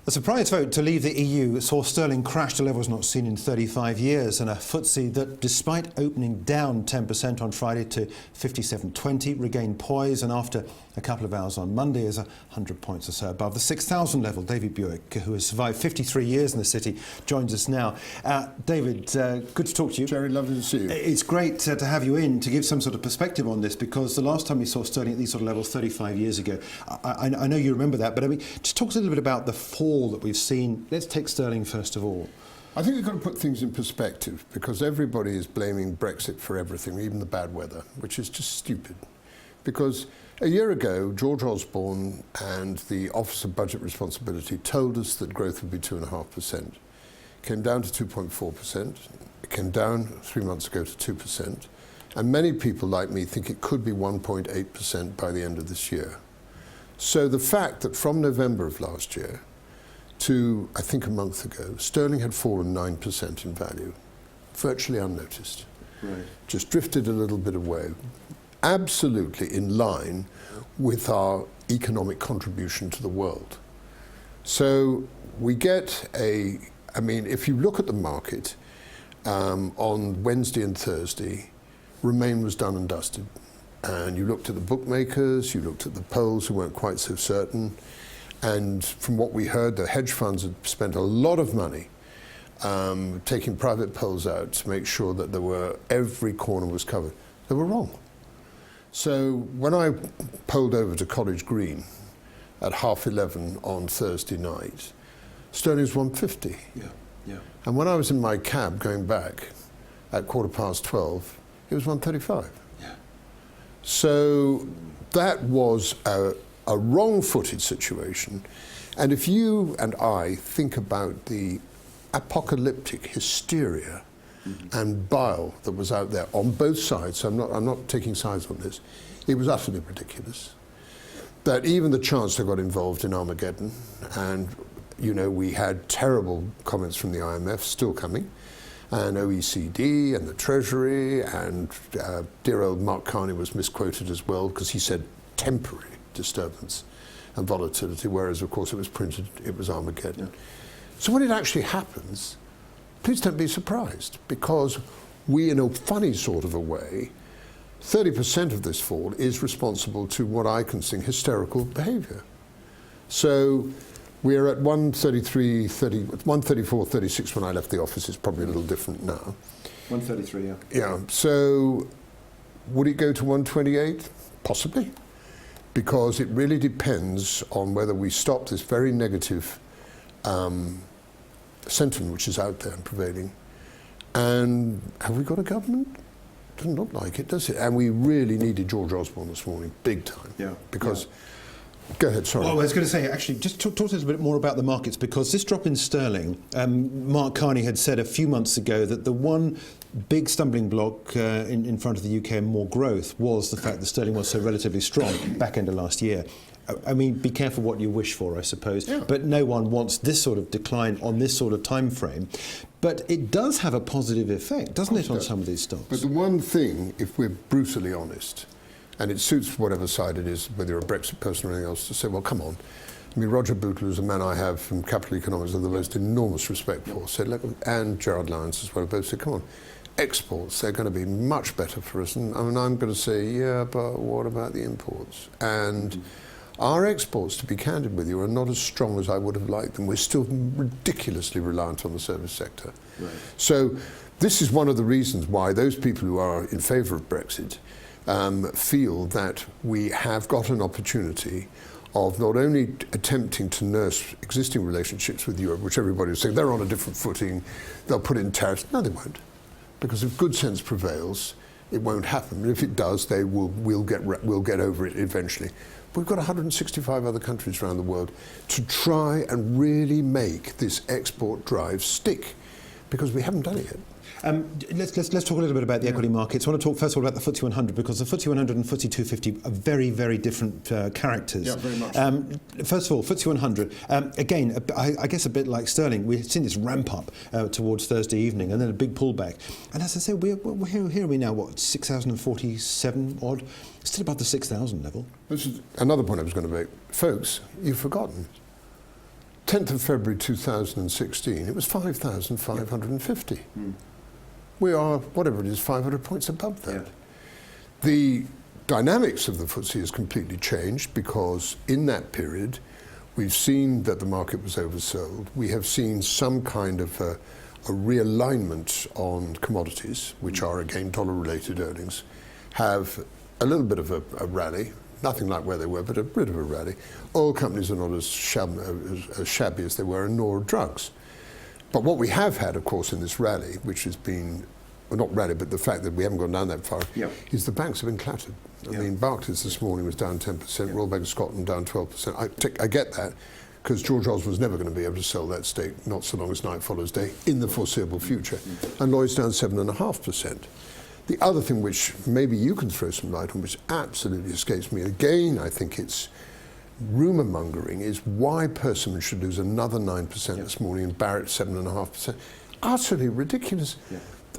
A surprise vote to leave the EU saw sterling crash to levels not seen in 35 years, and a FTSE that, despite opening down 10% on Friday to 57.20, regained poise, and after a couple of hours on Monday is 100 points or so above the 6,000 level. David Buik, who has survived 53 years in the city, joins us now. David, good to talk to you. Jerry, lovely to see you. It's great to have you in to give some sort of perspective on this, because the last time we saw sterling at these sort of levels 35 years ago, I know you remember that, but I mean, just talk a little bit about the fall that we've seen. Let's take sterling first of all. I think we've got to put things in perspective, because everybody is blaming Brexit for everything, even the bad weather, which is just stupid. Because a year ago, George Osborne and the Office of Budget Responsibility told us that growth would be 2.5%. Came down to 2.4%. It came down 3 months ago to 2%. And many people like me think it could be 1.8% by the end of this year. So the fact that from November of last year to, I think, a month ago, sterling had fallen 9% in value, virtually unnoticed. Right. Just drifted a little bit away, absolutely in line with our economic contribution to the world. So we get I mean, if you look at the market, on Wednesday and Thursday, Remain was done and dusted. And you looked at the bookmakers, you looked at the polls who weren't quite so certain. And from what we heard, the hedge funds had spent a lot of money taking private polls out to make sure that every corner was covered. They were wrong. So when I polled over to College Green at 11:30 on Thursday night, sterling was 150. Yeah. And when I was in my cab going back at 12:15, it was 135. Yeah. So that was a wrong-footed situation. And if you and I think about the apocalyptic hysteria and bile that was out there on both sides, so I'm not taking sides on this, it was utterly ridiculous. That even the Chancellor got involved in Armageddon, and you know, we had terrible comments from the IMF still coming, and OECD and the Treasury, and dear old Mark Carney was misquoted as well, because he said temporary disturbance and volatility, whereas of course it was printed, it was Armageddon. Yeah. So when it actually happens, please don't be surprised, because we, in a funny sort of a way, 30% of this fall is responsible to what I consider hysterical behaviour. So we're at 134.36 when I left the office. It's probably a little different now. 133, yeah. Yeah, so would it go to 128? Possibly. Because it really depends on whether we stop this very negative sentiment which is out there and prevailing. And have we got a government? Doesn't look like it, does it? And we really needed George Osborne this morning, big time. Yeah. Because, go ahead, sorry. Well, I was going to say, actually, just talk to us a bit more about the markets, because this drop in sterling, Mark Carney had said a few months ago that the one big stumbling block in front of the UK and more growth was the fact that sterling was so relatively strong back end of last year. I mean, be careful what you wish for, I suppose. Yeah. But no one wants this sort of decline on this sort of time frame. But it does have a positive effect, doesn't it, on some of these stocks? But the one thing, if we're brutally honest, and it suits whatever side it is, whether you're a Brexit person or anything else, to say, well, come on. I mean, Roger Bootle, who's a man I have from Capital Economics of the most enormous respect for, said, look, and Gerard Lyons as well, both said, come on, exports, they're going to be much better for us. And I mean, I'm going to say, yeah, but what about the imports? And our exports, to be candid with you, are not as strong as I would have liked them. We're still ridiculously reliant on the service sector. Right. So this is one of the reasons why those people who are in favour of Brexit feel that we have got an opportunity of not only attempting to nurse existing relationships with Europe, which everybody is saying they're on a different footing, they'll put in tariffs. No, they won't. Because if good sense prevails, it won't happen. And if it does, we'll get over it eventually. We've got 165 other countries around the world to try and really make this export drive stick, because we haven't done it yet. Let's talk a little bit about the equity markets. I want to talk first of all about the FTSE 100, because the FTSE 100 and FTSE 250 are very, very different characters. Yeah, very much. First of all, FTSE 100, again, I guess a bit like sterling, we've seen this ramp up towards Thursday evening and then a big pullback. And as I say, here are we now, what, 6,047 odd? Still above the 6,000 level. This is another point I was going to make. Folks, you've forgotten. 10th of February 2016, it was 5,550. We are, whatever it is, 500 points above that. Yeah. The dynamics of the FTSE has completely changed because in that period, we've seen that the market was oversold. We have seen some kind of a realignment on commodities, which are again dollar-related earnings, have a little bit of a rally, nothing like where they were, but a bit of a rally. Oil companies are not as shabby as they were, and nor are drugs. But what we have had, of course, in this rally, which has been, well, not rally, but the fact that we haven't gone down that far, is the banks have been clattered. I mean, Barclays this morning was down 10%, Royal Bank of Scotland down 12%. I get that, because George Osborne's never going to be able to sell that stake, not so long as night follows day, in the foreseeable future. And Lloyd's down 7.5%. The other thing which maybe you can throw some light on, which absolutely escapes me, again, I think it's rumour mongering, is why Persimmon should lose another 9% this morning and Barrett 7.5%. Utterly ridiculous.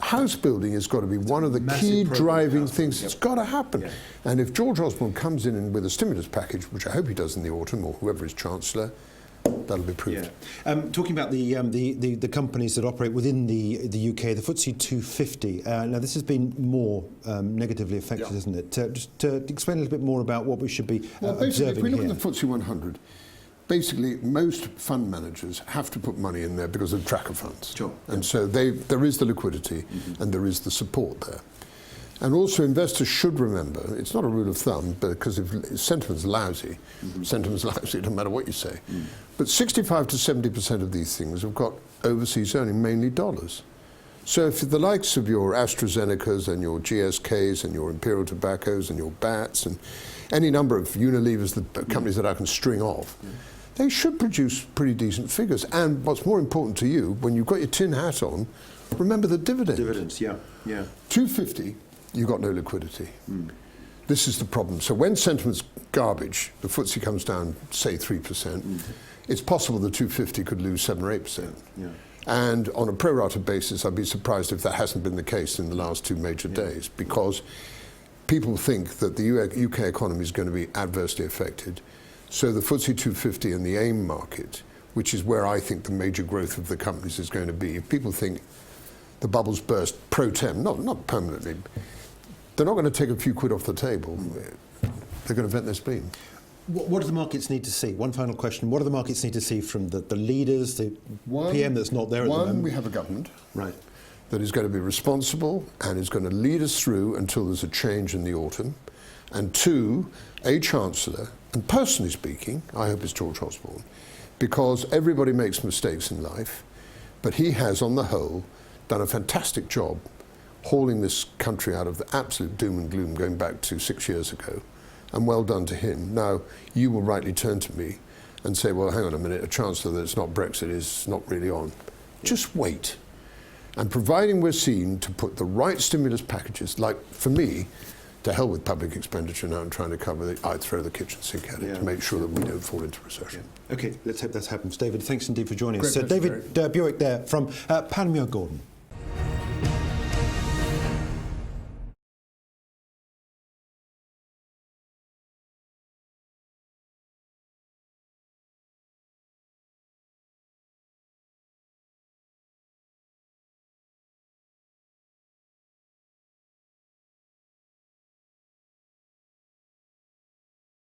House building has got to be one of the key driving things. It's got to happen. And if George Osborne comes in with a stimulus package, which I hope he does in the autumn, or whoever is Chancellor, that'll be proved. Talking about the companies that operate within the UK, the FTSE 250. Now, this has been more negatively affected, isn't it? Just to explain a little bit more about what we should be observing if we look here. at the FTSE 100, basically most fund managers have to put money in there because of tracker funds. And so there is the liquidity and there is the support there. And also investors should remember, it's not a rule of thumb, because if sentiment's lousy, sentiment's lousy no matter what you say. But 65 to 70% of these things have got overseas earning, mainly dollars. So if the likes of your AstraZenecas and your GSKs and your Imperial Tobaccos and your BATs and any number of Unilevers, the companies that I can string off, they should produce pretty decent figures. And what's more important to you, when you've got your tin hat on, remember the dividend. Dividends, 250, you've got no liquidity. This is the problem. So when sentiment's garbage, the FTSE comes down, say, 3%, it's possible the 250 could lose 7 or 8%. And on a pro rata basis, I'd be surprised if that hasn't been the case in the last 2 major days, because people think that the UK economy is going to be adversely affected. So the FTSE 250 and the AIM market, which is where I think the major growth of the companies is going to be, if people think the bubbles burst pro tem, not permanently, they're not going to take a few quid off the table. They're going to vent their spleen. What do the markets need to see? One final question. What do the markets need to see from the leaders, the PM that's not there at the moment? One, we have a government that is going to be responsible and is going to lead us through until there's a change in the autumn. And two, a Chancellor, and personally speaking, I hope it's George Osborne, because everybody makes mistakes in life, but he has, on the whole, done a fantastic job hauling this country out of the absolute doom and gloom going back to 6 years ago. And well done to him. Now, you will rightly turn to me and say, well, hang on a minute, a Chancellor that's not Brexit is not really on. Just wait. And providing we're seen to put the right stimulus packages, like for me, to hell with public expenditure now and trying to cover it, I'd throw the kitchen sink at it to make sure that we don't fall into recession. Okay, let's hope that happens. David, thanks indeed for joining us. Great David Buik there from Panmure Gordon.